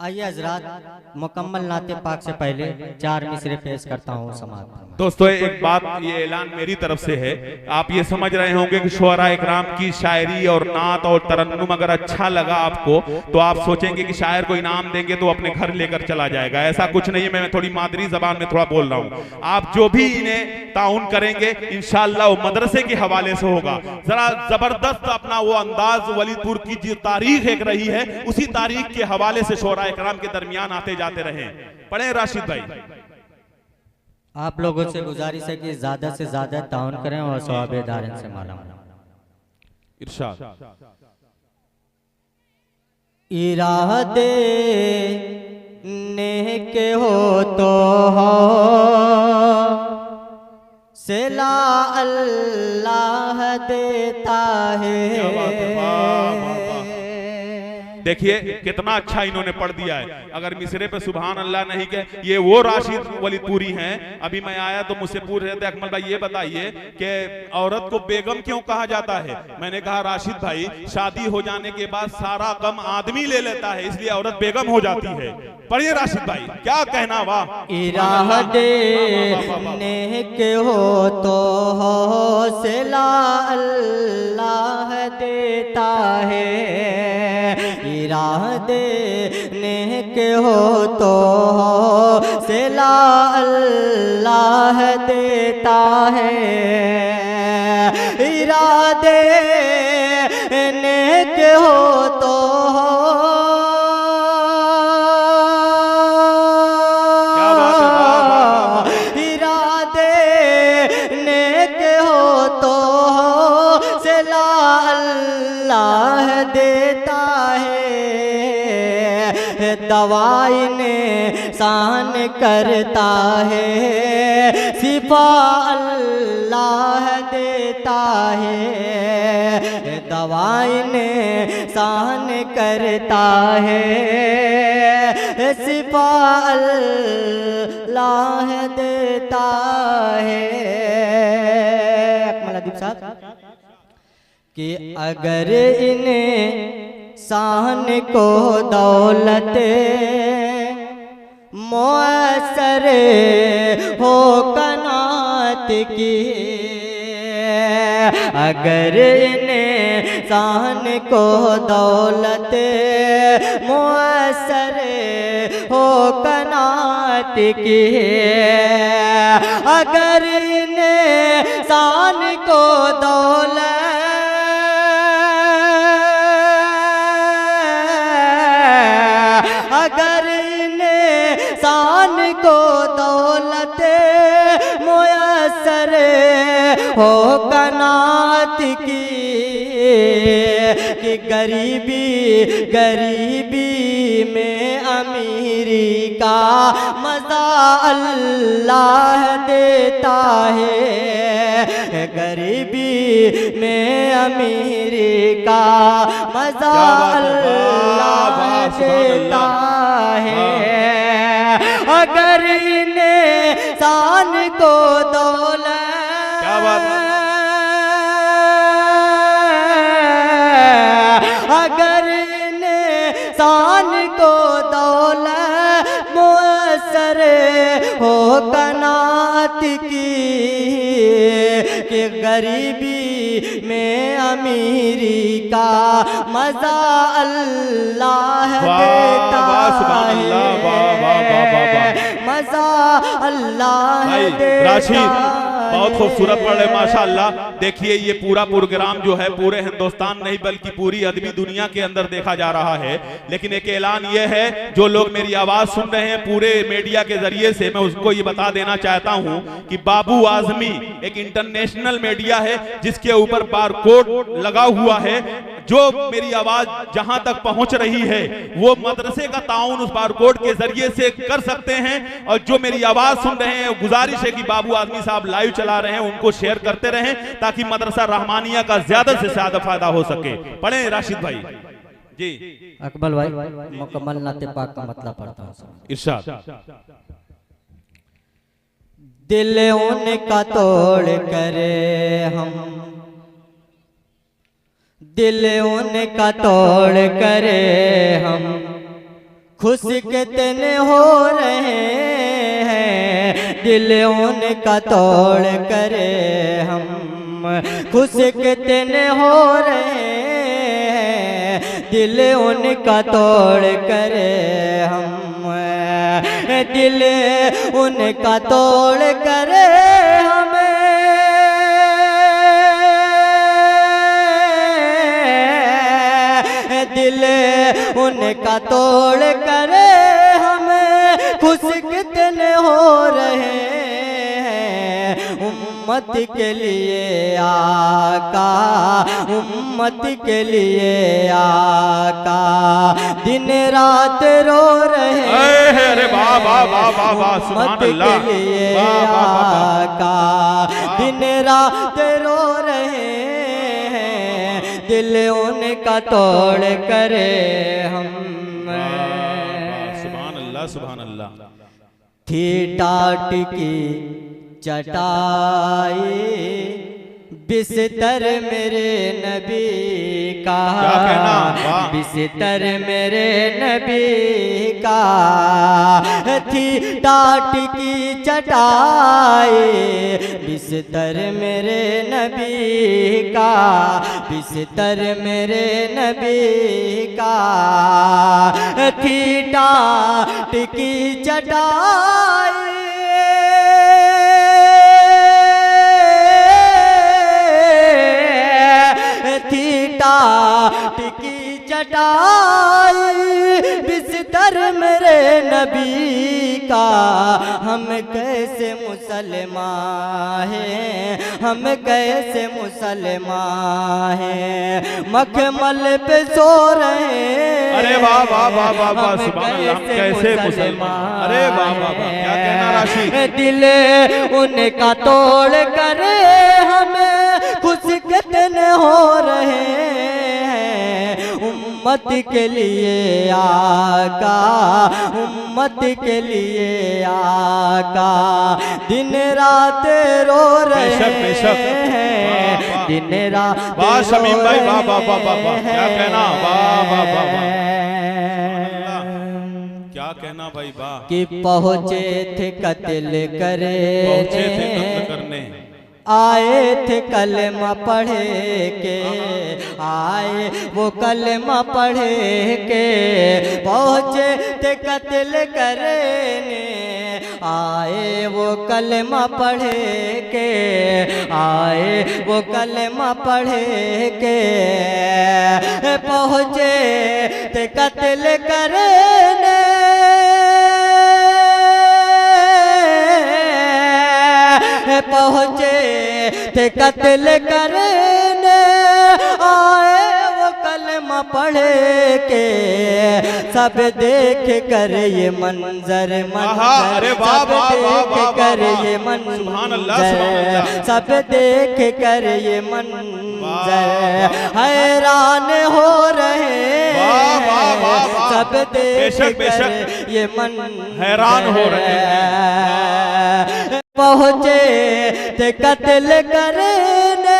आइए हजरात, मुकम्मल नाते पाक से पहले 4 मिसरे पेश करता हूँ समाज। दोस्तों एक बात, ये ऐलान मेरी तरफ से है। आप ये समझ रहे होंगे कि शुअरा इकराम की शायरी और नात और तरन्नुम अगर अच्छा लगा आपको तो आप सोचेंगे कि शायर को इनाम देंगे तो अपने घर लेकर चला जाएगा। ऐसा कुछ नहीं है। मैं थोड़ी मादरी जबान में थोड़ा बोल रहा हूँ। आप जो भी इन्हें ताउन करेंगे इंशाअल्लाह वो मदरसे के हवाले से होगा। जरा जबरदस्त अपना वो अंदाज वलीदपुर की जो तारीख एक रही है उसी तारीख के हवाले से शुअरा इकराम के दरमियान आते जाते रहे। पढ़े राशिद भाई। आप लोगों से गुजारिश है कि ज्यादा से ज्यादा ताउन करें और सवाबेदारन से मालूम। इरशाद। इरादे नेक हो तो हो सिला अल्लाह देता है। देखिए कितना अच्छा इन्होंने पढ़ दिया है। अगर मिसरे पे सुभान अल्लाह नहीं के, ये वो राशिद वलीदपुरी हैं। अभी मैं आया तो मुझसे पूछ रहे थे, अकमल भाई ये बताइए कि औरत को बेगम क्यों कहा जाता है। मैंने कहा राशिद भाई, शादी हो जाने के बाद सारा गम आदमी ले लेता है, इसलिए औरत बेगम हो जाती है। पढ़िए राशिद भाई, क्या कहना। वाह। इरादे नेक हो तो हौसला अल्लाह देता है। इरादे नेक हो तो हौसला अल्लाह देता है। इरादे नेक हो तो इरादे नेक हो तो हौसला अल्लाह देता है। दवाई ने शान करता है, शिफा अल्लाह देता है। दवाई ने शान करता है, शिफा अल्लाह देता है। अकमल अदीब साहब कि अगर इन्हें शान को दौलत मुयस्सर हो कनात की, अगर इन्हें शान को दौलत मुयस्सर हो कनात की, अगर इन्हें शान को दौलत अगर इन्हें शान को दौलत मुयस्सर हो कनात की, कि गरीबी में अमीरी का मज़ा अल्लाह देता है। गरीबी में अमीरी का मज़ा अल्लाह देता है। अगर इन्हें शान को दौलत, क्या बात है। अगर इन्हें शान को दौलत मुयस्सर हो कनात की, कि गरीबी में अमीरी का मज़ा अल्लाह देता है। मज़ा अल्लाह देता है। बहुत खूबसूरत पढ़ रहे माशाअल्लाह। देखिए ये पूरा प्रोग्राम जो है पूरे हिंदुस्तान नहीं बल्कि पूरी अदबी दुनिया के अंदर देखा जा रहा है। लेकिन एक ऐलान ये है, जो लोग मेरी आवाज सुन रहे हैं पूरे मीडिया के जरिए से, मैं उसको ये बता देना चाहता हूं कि बाबू आजमी एक इंटरनेशनल मीडिया है जिसके ऊपर बारकोड लगा हुआ है। जो मेरी आवाज जहां तक पहुंच रही है वो मदरसे का ताउन उस बारकोड के जरिए से कर सकते हैं। और जो मेरी आवाज सुन रहे हैं गुजारिश है कि बाबू आजमी साहब लाइव चला रहे हैं, उनको शेयर करते रहें ताकि मदरसा रहमानिया का ज्यादा से ज्यादा फायदा हो सके। पढ़े राशिद भाई जी। अकबल भाई मुकम्मल नाते पाक का मतलब पढ़ता हूँ। इरशाद। दिल उनका तोड़ करे हम, दिल उनका तोड़ करे हम, खुश कितने हो रहे हैं दिल उनका तोड़ करे हम, खुश कितने हो रहे हैं दिल उनका तोड़ करे हम, दिल उनका तोड़ करे हमें, दिल उनका तोड़ करे हमें, खुश कितने हो रहे हैं उम्मत के लिए आका, उम्मत के लिए आका दिन रात रो रहे हैं, अरे वाह वाह वाह वाह वाह, सुभान अल्लाह, के लिए वाह वाह वाह आका दिन रात रो रहे हैं, दिल उनका तोड़ करे हम। सुभान अल्लाह सुभान अल्लाह। थी टाट की चटाई बिस्तर मेरे नबी का, क्या कहना, वाह। बिस्तर मेरे नबी का, थी टाट की चटाई बिस्तर मेरे नबी का, बिस्तर मेरे नबी का, थी टाट की चटाई टिकी चटाई बिस्तर मेरे नबी का, हम कैसे मुसलमान हैं, हम कैसे मुसलमान हैं, मखमल पे सो रहे हैं, अरे वाह वाह वाह वाह वाह, सुभान अल्लाह, हम कैसे मुसलमान, अरे वाह वाह वाह, क्या कहना राशि, दिल उनका तोड़ करे हमें, खुश कितने हो रहे हैं उम्मत के लिए आका, उम्मत के लिए आका दिन रात रो रहे हैं, दिन रात वाह शमीम भाई, वाह वाह वाह वाह वाह, क्या कहना, वाह वाह वाह वाह, क्या कहना भाई, वाह। कि पहुँचे थे कत्ल करे, पहुंचे थे कत्ल करने, आए थे कलमा पढ़े के, आए वो कलमा पढ़े के, पहुँचे थे कत्ल करने, आए वो कलमा पढ़े के, आए वो कलमा पढ़े के, पहुँचे थे कत्ल करने, पहुँचे थे कत्ल करने, आए वो कलमा पढ़े के, सब देख कर ये मंजर मंजर, अरे वाह सब वाह वाह देख वाह कर वाह, ये सुभान अल्लाह सुभान मंजर, अल्लाह, सब देख कर ये मंजर हैरान हो रहे वाह वाह वाह वाह, सब देख बेशक कर बेशक ये मंजर हैरान हो रहे हैं, पहुँचे थे कत्ल करने,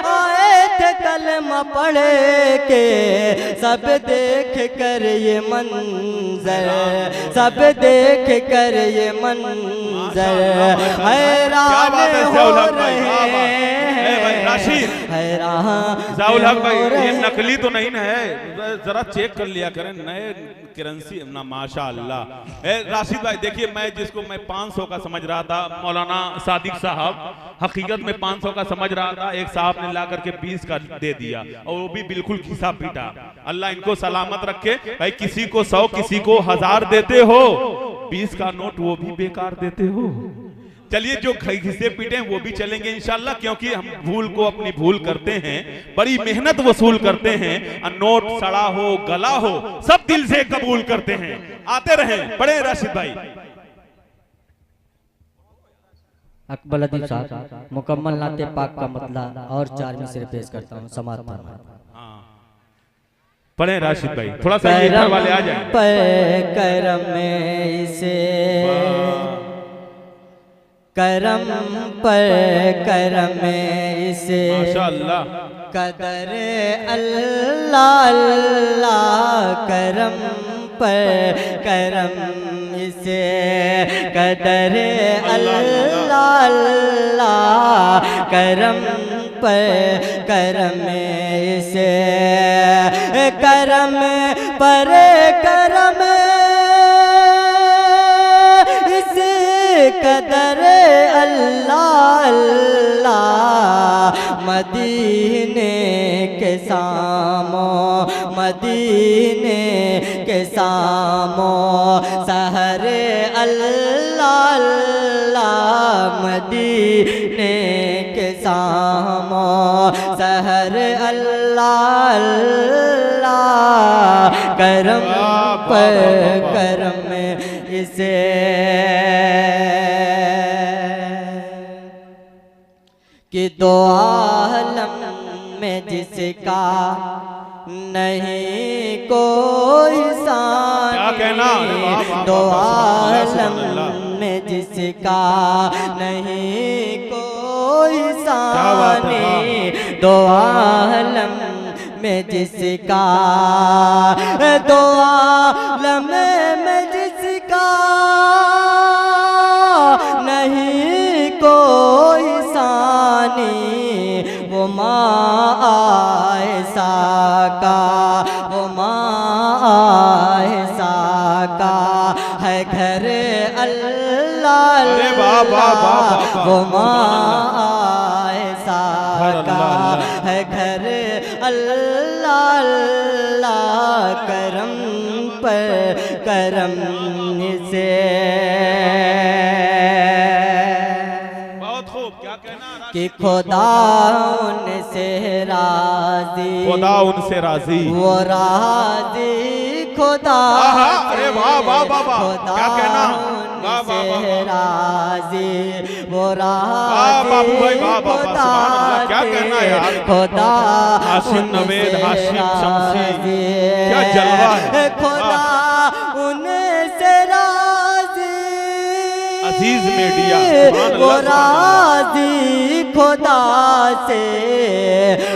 आए थे कलमा पढ़े के, सब देख कर ये मंजर, सब देख कर ये मंजर हैरान हो रहे हैं, हैरान जाउल हक भाई, ये नकली तो नहीं है, जरा चेक कर लिया करें, नए करेंसी ना, माशाअल्लाह। राशिद भाई देखिए, मैं जिसको मैं 500 का समझ रहा था, मौलाना सादिक साहब हकीकत में 500 का समझ रहा था, एक साहब ने ला करके 20 का दे दिया, और वो भी बिल्कुल घिसा पीटा। अल्लाह इनको सलामत रखे भाई, किसी को 100 किसी को 1000 देते हो, 20 का नोट वो भी बेकार देते हो। चलिए जो घिसे पीटे वो भी चलेंगे इंशाल्लाह, क्योंकि हम भूल को अपनी भूल करते हैं, बड़ी मेहनत वसूल करते हैं, नोट सड़ा हो गला हो सब दिल से कबूल करते हैं। आते रहें बड़े राशिद भाई। अकबल अदीब साहब मुकम्मल नाते पाक का मतलब और 4 मिसरे पेश करता हूँ, समाप्त फरमाएं। पढ़े राशिद भाई, थोड़ा सा ये इधर वाले आ जाएं। करम में इसे करम पर करम में इसे माशाअल्लाह, कदर अल्लाह अल्लाह, करम पर करम इसे कदर अल्लाह अल्लाह करम पर करम इसे करम पर करम इसे कदर अल्लाह अल्लाह मदीने के सामो मदीने के सामो सहर अल्लाह अल्लाह मदीने के सामो सहर अल्लाह अल्लाह करम पर करम इसे कि दो आलम में जिसका नहीं कोई सानी, क्या कहना? दो आलम में जिसका नहीं कोई सानी, दो आलम में जिसका दो आलम में जिसका नहीं कोई सानी, वो माँ आयशा का वो माँ आयशा का है घर अल्लाह अल्लाह, वो माँ आयशा का है घर अल्लाह अल्लाह करम पर करम से। कि खुदा उनसे राजी, खुदा उनसे राजी, वो राजी खुदा, अरे वाह वाह वाह वाह, क्या कहना? उनसे राजी वो राजी बाबू भाई वाह वाह वाह, खुदा, सुभान अल्लाह, क्या कहना यार? खुदा हाशिम नवेद हाशिम शमसी, राजी, क्या जलवा है। खुदा उनसे राजी अजीज मीडिया, वो राजी खुदा से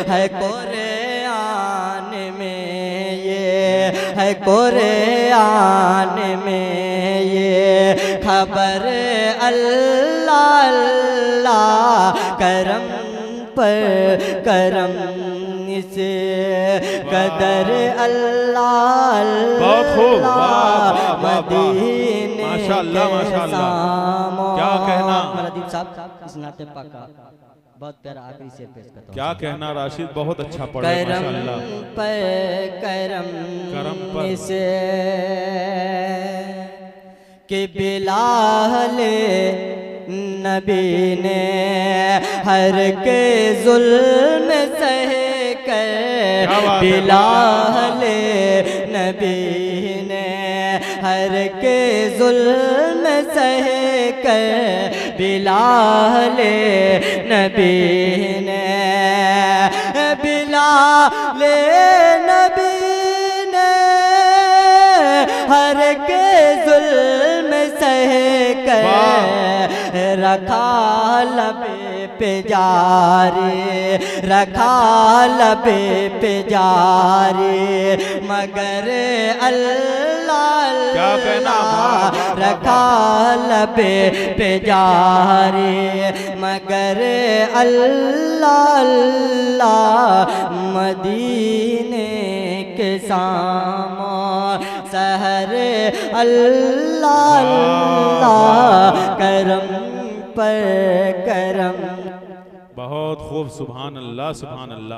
है कुरान में ये है कुरान में ये खबर अल्लाह अल्लाह करम पर करम से कदर अल्लाह बहुत खूब, वाह, वाह, वाह, वाह। मदीने माशाअल्लाह, माशाअल्लाह, क्या कहना? मदीप साहब इस नाते पाक का बहुत प्यारा आखिरी शेर पेश करता हूं। क्या कहना राशिद, बहुत अच्छा पढ़े करम माशाअल्लाह। पर करम करम पर से कि बिलाल नबी ने हर के जुल्म सह कर, बिलाल नबी ने हर के जुल्म सह कर, बिलाल नबी ने बिलाल नबी ने हर के जुल्म सह कर रखा लबे पे जारी, रखा लबे पे जारी मगर अल्लाह क्या कहना? रखा लबे पे जारी मगर अल्लाह अल्लाह मदीने के सामा सहर अल्लाह अल्लाह करम पर करम। बहुत खूब, सुभान अल्लाह सुभान अल्लाह।